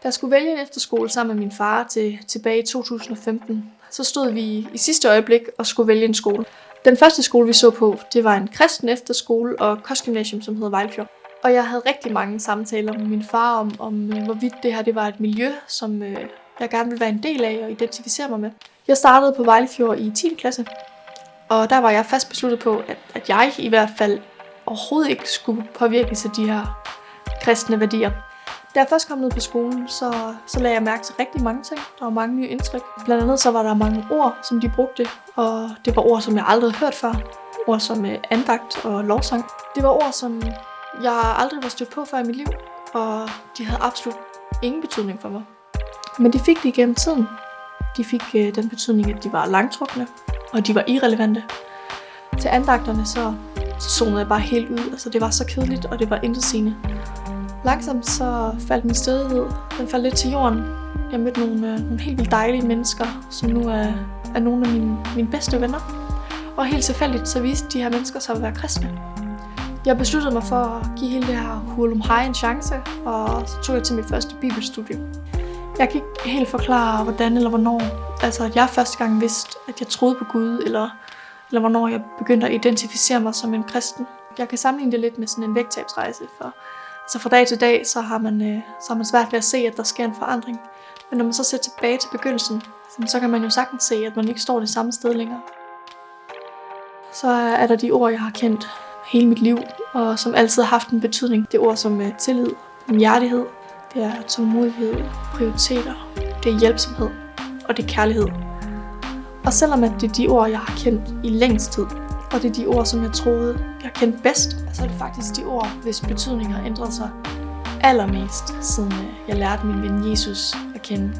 jeg skulle vælge en efterskole sammen med min far tilbage i 2015, så stod vi i sidste øjeblik og skulle vælge en skole. Den første skole, vi så på, det var en kristen efterskole og kostgymnasium, som hedder Vejlefjord. Og jeg havde rigtig mange samtaler med min far om hvorvidt det her det var et miljø, som jeg gerne ville være en del af og identificere mig med. Jeg startede på Vejlefjord i 10. klasse, og der var jeg fast besluttet på, at jeg i hvert fald overhovedet ikke skulle påvirkes af de her kristne værdier. Da jeg først kom ned på skolen, så lagde jeg mærke til rigtig mange ting. Der var mange nye indtryk. Blandt andet så var der mange ord, som de brugte, og det var ord, som jeg aldrig havde hørt før. Ord som andagt og lovsang. Det var ord, som jeg aldrig var stødt på før i mit liv, og de havde absolut ingen betydning for mig. Men de fik det igennem tiden. De fik den betydning, at de var langtrukne, og de var irrelevante. Til andagterne så zonede jeg bare helt ud. Altså, det var så kedeligt, og det var intetsigende. Langsomt så faldt min stødighed. Den faldt lidt til jorden. Jeg mødte nogle helt vildt dejlige mennesker, som nu er nogle af mine bedste venner. Og helt tilfældigt så viste de her mennesker sig at være kristne. Jeg besluttede mig for at give hele det her hurlumhej en chance, og så tog jeg til mit første bibelstudie. Jeg kan ikke helt forklare, hvordan eller hvornår. Altså, at jeg første gang vidste, at jeg troede på Gud, eller hvornår jeg begyndte at identificere mig som en kristen. Jeg kan sammenligne det lidt med sådan en vægttabsrejse, for altså fra dag til dag, så har man svært ved at se, at der sker en forandring. Men når man så ser tilbage til begyndelsen, så kan man jo sagtens se, at man ikke står det samme sted længere. Så er der de ord, jeg har kendt hele mit liv, og som altid har haft en betydning. Det er ord som tillid, hjertighed, det er tålmodighed, prioriteter, det er hjælpsomhed, og det er kærlighed. Og selvom at det er de ord, jeg har kendt i længst tid, og det er de ord, som jeg troede, jeg kendte bedst, så er det faktisk de ord, hvis betydning har ændret sig allermest, siden jeg lærte min ven Jesus at kende.